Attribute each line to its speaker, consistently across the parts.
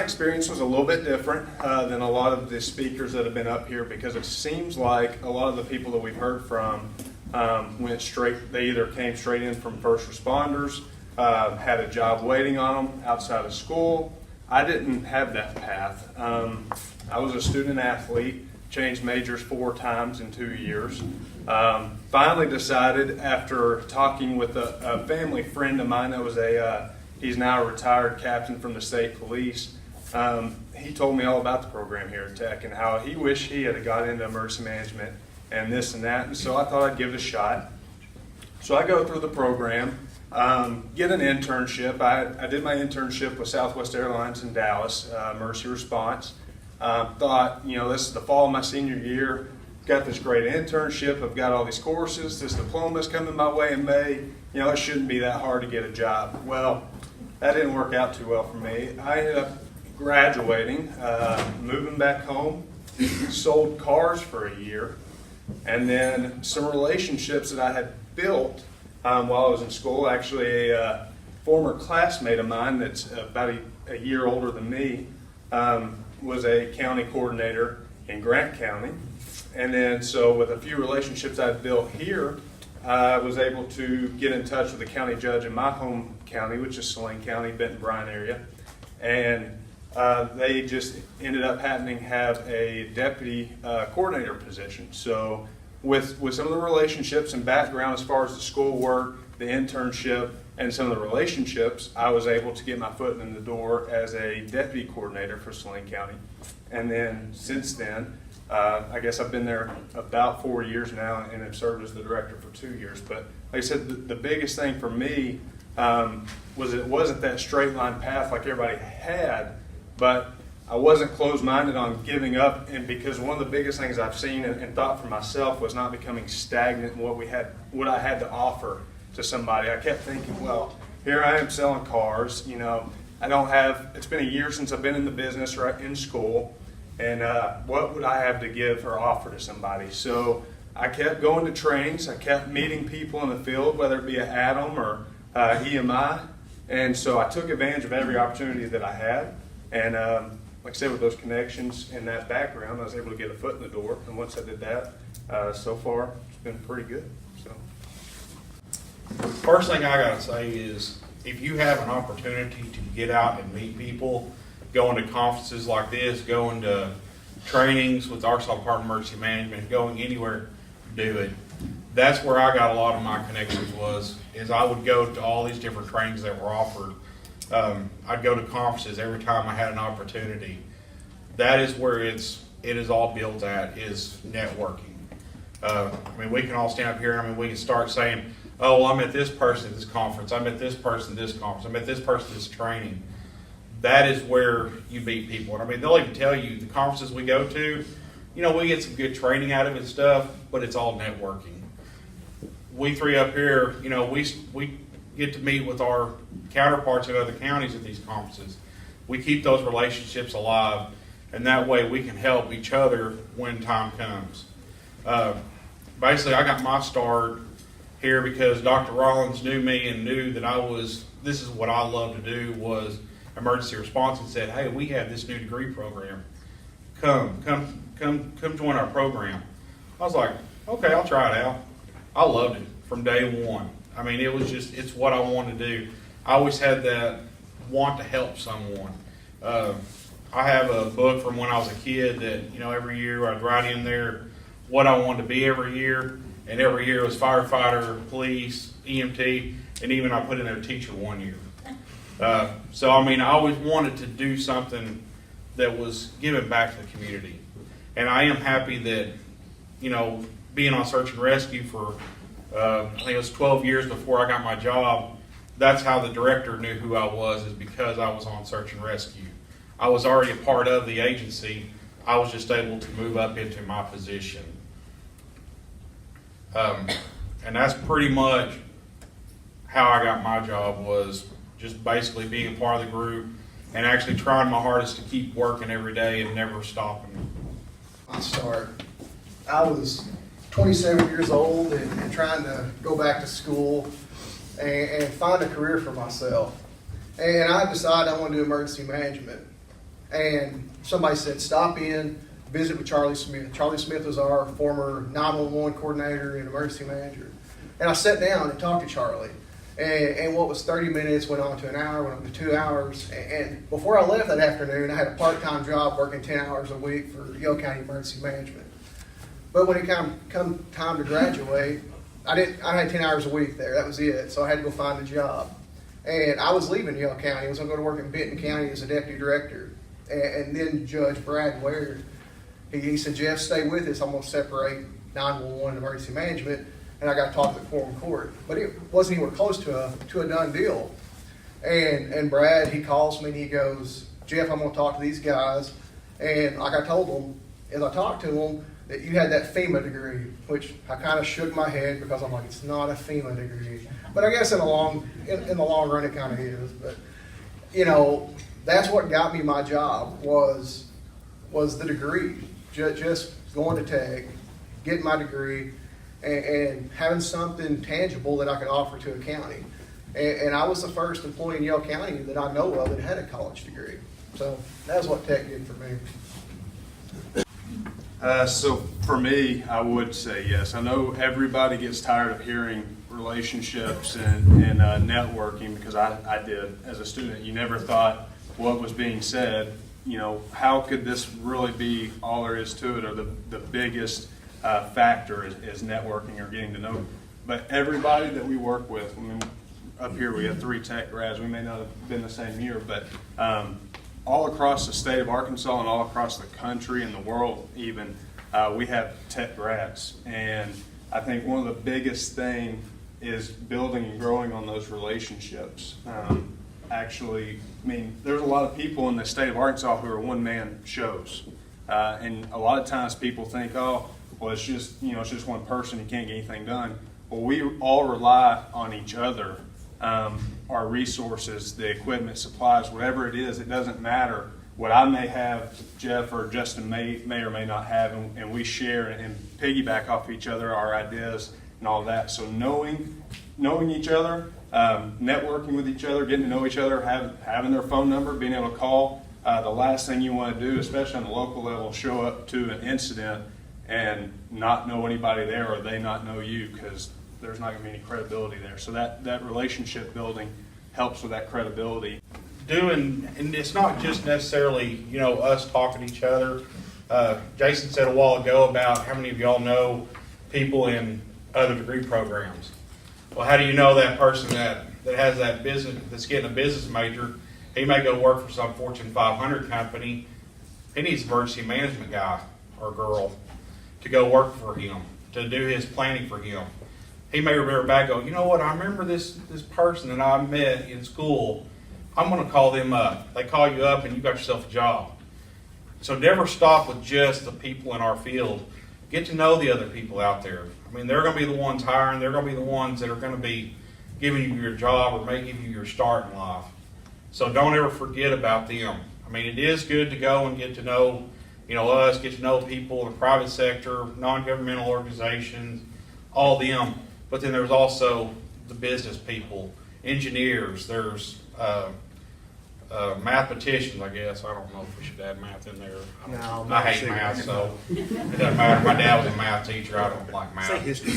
Speaker 1: experience was a little bit different than a lot of the speakers that have been up here, because it seems like a lot of the people that we've heard from went straight, they either came straight in from first responders, had a job waiting on them outside of school. I didn't have that path. I was a student athlete, changed majors 4 times in 2 years. Finally decided, after talking with a family friend of mine that was he's now a retired captain from the state police. He told me all about the program here at Tech and how he wished he had got into emergency management and this and that. And so I thought I'd give it a shot. So I go through the program, get an internship. I did my internship with Southwest Airlines in Dallas, emergency response. Thought, this is the fall of my senior year. Got this great internship. I've got all these courses. This diploma's coming my way in May. It shouldn't be that hard to get a job. Well, that didn't work out too well for me. I ended up graduating, moving back home, sold cars for a year, and then some relationships that I had built while I was in school. Actually, a former classmate of mine that's about a year older than me was a county coordinator in Grant County. And then, so with a few relationships I'd built here, I was able to get in touch with the county judge in my home county, which is Saline County, Benton Bryan area. And they just ended up happening to have a deputy coordinator position. So with some of the relationships and background as far as the schoolwork, the internship, and some of the relationships, I was able to get my foot in the door as a deputy coordinator for Saline County. And then since then, I guess I've been there about 4 years now and have served as the director for 2 years. But like I said, the biggest thing for me was it wasn't that straight line path like everybody had, but I wasn't closed-minded on giving up. And because one of the biggest things I've seen and thought for myself was not becoming stagnant in what I had to offer to somebody. I kept thinking, well, here I am selling cars. It's been a year since I've been in the business or in school. And what would I have to give or offer to somebody? So I kept going to trainings. I kept meeting people in the field, whether it be at Adam or EMI. And so I took advantage of every opportunity that I had. And like I said, with those connections and that background, I was able to get a foot in the door. And once I did that, so far, it's been pretty good. So,
Speaker 2: first thing I got to say is, if you have an opportunity to get out and meet people, going to conferences like this, going to trainings with Arkansas Department of Emergency Management, going anywhere, do it. That's where I got a lot of my connections is I would go to all these different trainings that were offered. I'd go to conferences every time I had an opportunity. That is where it is all built at, is networking. We can all stand up here, we can start saying, oh, well, I met this person at this conference, I met this person at this conference, I met this person at this training. That is where you meet people. And they'll even tell you the conferences we go to, we get some good training out of it and stuff, but it's all networking. We three up here, we get to meet with our counterparts in other counties at these conferences. We keep those relationships alive, and that way we can help each other when time comes. Basically, I got my start here because Dr. Rollins knew me and knew that this is what I love to do, was emergency response, and said, hey, we have this new degree program. Come join our program. I was like, okay, I'll try it out. I loved it from day one. It's what I wanted to do. I always had that want to help someone. I have a book from when I was a kid that, every year I'd write in there what I wanted to be every year. And every year it was firefighter, police, EMT, and even I put in there teacher one year. So I always wanted to do something that was giving back to the community. And I am happy that, being on search and rescue for, I think it was 12 years before I got my job, that's how the director knew who I was, is because I was on search and rescue. I was already a part of the agency. I was just able to move up into my position. And that's pretty much how I got my job, was just basically being a part of the group and actually trying my hardest to keep working every day and never stopping.
Speaker 3: I was 27 years old and trying to go back to school and find a career for myself. And I decided I want to do emergency management. And somebody said, stop in, visit with Charlie Smith. Charlie Smith was our former 911 coordinator and emergency manager. And I sat down and talked to Charlie. And what was 30 minutes went on to an hour, went on to 2 hours. And before I left that afternoon, I had a part-time job working 10 hours a week for Yale County Emergency Management. But when it come time to graduate, I had 10 hours a week there. That was it. So I had to go find a job. And I was leaving Yale County. I was going to go to work in Benton County as a deputy director. And then Judge Brad Ware, he said, Jeff, stay with us. I'm going to separate 911 and emergency management. And I got to talk to the quorum court. But it wasn't anywhere close to a done deal. And Brad, he calls me and he goes, Jeff, I'm going to talk to these guys. And like I told them, as I talked to them, that you had that FEMA degree, which I kind of shook my head because I'm like, it's not a FEMA degree. But I guess in the long run, it kind of is. But, you know, that's what got me my job was the degree. Just going to Tech, getting my degree, and having something tangible that I could offer to a county. And I was the first employee in Yale County that I know of that had a college degree. So that's what Tech did for me.
Speaker 1: So for me, I would say yes. I know everybody gets tired of hearing relationships and networking, because I did as a student. You never thought what was being said, you know, how could this really be all there is to it, or the biggest factor is networking or getting to know. But everybody that we work with, I mean, up here we have 3 Tech grads. We may not have been the same year, but all across the state of Arkansas and all across the country and the world even, we have Tech grads. And I think one of the biggest thing is building and growing on those relationships. Actually, I mean, there's a lot of people in the state of Arkansas who are one-man shows. And a lot of times people think, oh, well, it's just one person, he can't get anything done. Well, we all rely on each other. Our resources, the equipment, supplies, whatever it is, it doesn't matter. What I may have, Jeff or Justin may or may not have, and we share and piggyback off each other, our ideas and all that. So knowing each other, networking with each other, getting to know each other, having their phone number, being able to call. The last thing you want to do, especially on the local level, show up to an incident and not know anybody there, or they not know you, because there's not going to be any credibility there. So that relationship building helps with that credibility.
Speaker 2: And it's not just necessarily, us talking to each other. Jason said a while ago about how many of y'all know people in other degree programs. Well, how do you know that person that has that business, that's getting a business major? He may go work for some Fortune 500 company. He needs an emergency management guy or girl to go work for him, to do his planning for him. He may remember back, go, you know what, I remember this person that I met in school. I'm going to call them up. They call you up and you got yourself a job. So never stop with just the people in our field. Get to know the other people out there. I mean, they're going to be the ones hiring. They're going to be the ones that are going to be giving you your job or may give you your start in life. So don't ever forget about them. I mean, it is good to go and get to know, us, get to know people in the private sector, non-governmental organizations, all them. But then there's also the business people, engineers, there's mathematicians, I guess. I don't know if we should add math in there. I hate math, so it doesn't matter. My dad was a math teacher. I don't like math.
Speaker 4: Say history.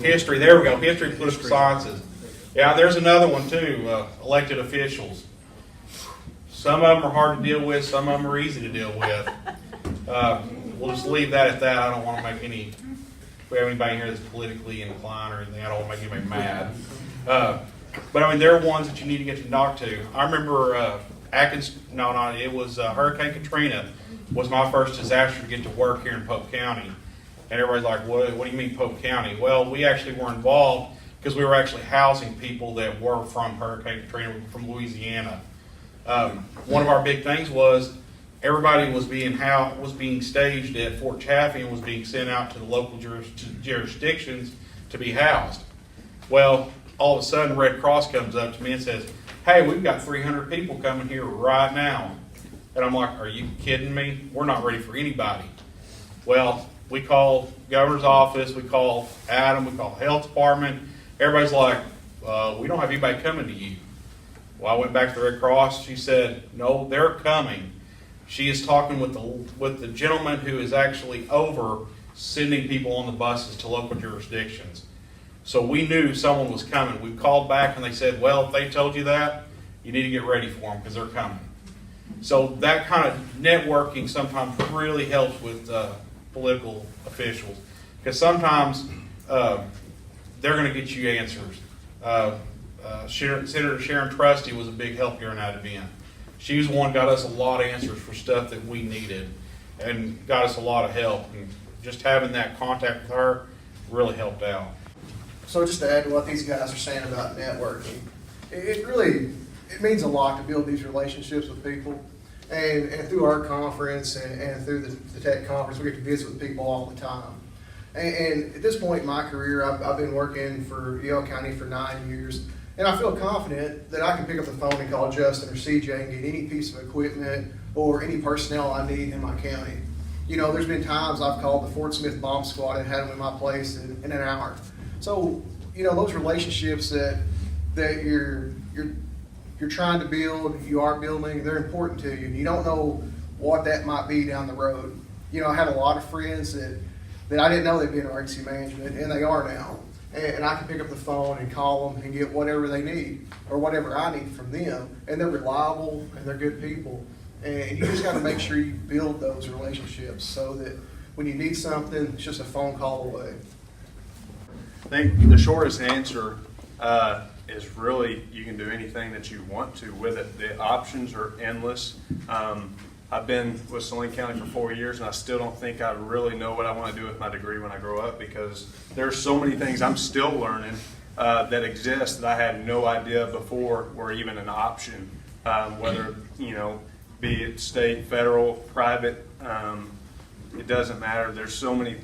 Speaker 2: History, there we go. History and political sciences. Yeah, there's another one too, elected officials. Some of them are hard to deal with. Some of them are easy to deal with. We'll just leave that at that. I don't want to make any, if we have anybody here that's politically inclined or anything, I don't want to make anybody mad. But I mean, there are ones that you need to get to talk to. I remember it was Hurricane Katrina was my first disaster to get to work here in Pope County. And everybody's like, what do you mean Pope County? Well, we actually were involved because we were actually housing people that were from Hurricane Katrina from Louisiana. One of our big things was everybody was being staged at Fort Chaffee and was being sent out to the local jurisdictions to be housed. Well, all of a sudden, Red Cross comes up to me and says, hey, we've got 300 people coming here right now. And I'm like, are you kidding me? We're not ready for anybody. Well, we call governor's office, we call Adam, we call health department. Everybody's like, we don't have anybody coming to you. Well, I went back to the Red Cross. She said, no, they're coming. She is talking with the gentleman who is actually over sending people on the buses to local jurisdictions. So we knew someone was coming. We called back and they said, well, if they told you that, you need to get ready for them because they're coming. So that kind of networking sometimes really helps with political officials, because sometimes they're going to get you answers. Senator Sharon Trusty was a big help during that event. She was the one who got us a lot of answers for stuff that we needed and got us a lot of help. And just having that contact with her really helped out.
Speaker 3: So just to add to what these guys are saying about networking, it means a lot to build these relationships with people. And through our conference and through the tech conference, we get to visit with people all the time. And at this point in my career, I've been working for Yale County for 9 years. And I feel confident that I can pick up the phone and call Justin or CJ and get any piece of equipment or any personnel I need in my county. You know, there's been times I've called the Fort Smith Bomb Squad and had them in my place in an hour. So, you know, those relationships that you're trying to build, you are building, they're important to you. You don't know what that might be down the road. You know, I had a lot of friends that I didn't know they'd be in emergency management, and they are now. And I can pick up the phone and call them and get whatever they need or whatever I need from them. And they're reliable and they're good people. And you just got to make sure you build those relationships so that when you need something, it's just a phone call away.
Speaker 1: I think the shortest answer is really you can do anything that you want to with it. The options are endless. I've been with Saline County for 4 years, and I still don't think I really know what I want to do with my degree when I grow up, because there's so many things I'm still learning that exist that I had no idea before were even an option, whether, you know, be it state, federal, private, it doesn't matter. There's so many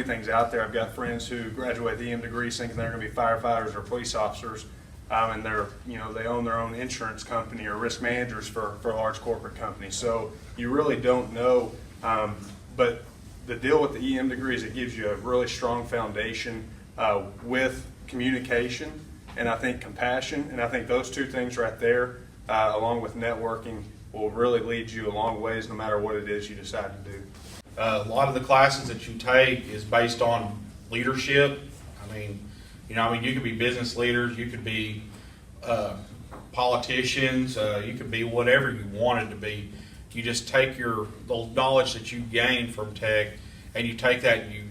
Speaker 1: things out there. I've got friends who graduate with EM degrees thinking they're going to be firefighters or police officers, and they own their own insurance company or risk managers for large corporate companies. So you really don't know. But the deal with the EM degree is it gives you a really strong foundation with communication and I think compassion. And I think those two things right there, along with networking, will really lead you a long ways no matter what it is you decide to do.
Speaker 2: A lot of the classes that you take is based on leadership. You could be business leaders, you could be politicians, you could be whatever you wanted to be. You just take the knowledge that you gain from tech, and you take that and you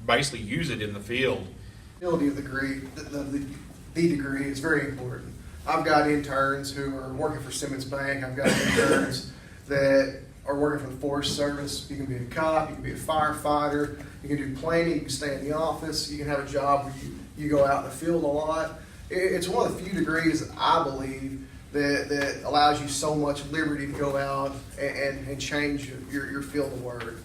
Speaker 2: basically use it in the field.
Speaker 3: The ability of the degree is very important. I've got interns who are working for Simmons Bank. I've got interns that are working for the Forest Service. You can be a cop, you can be a firefighter, you can do planning, you can stay in the office, you can have a job where you go out in the field a lot. It's one of the few degrees, I believe, that allows you so much liberty to go out and change your field of work.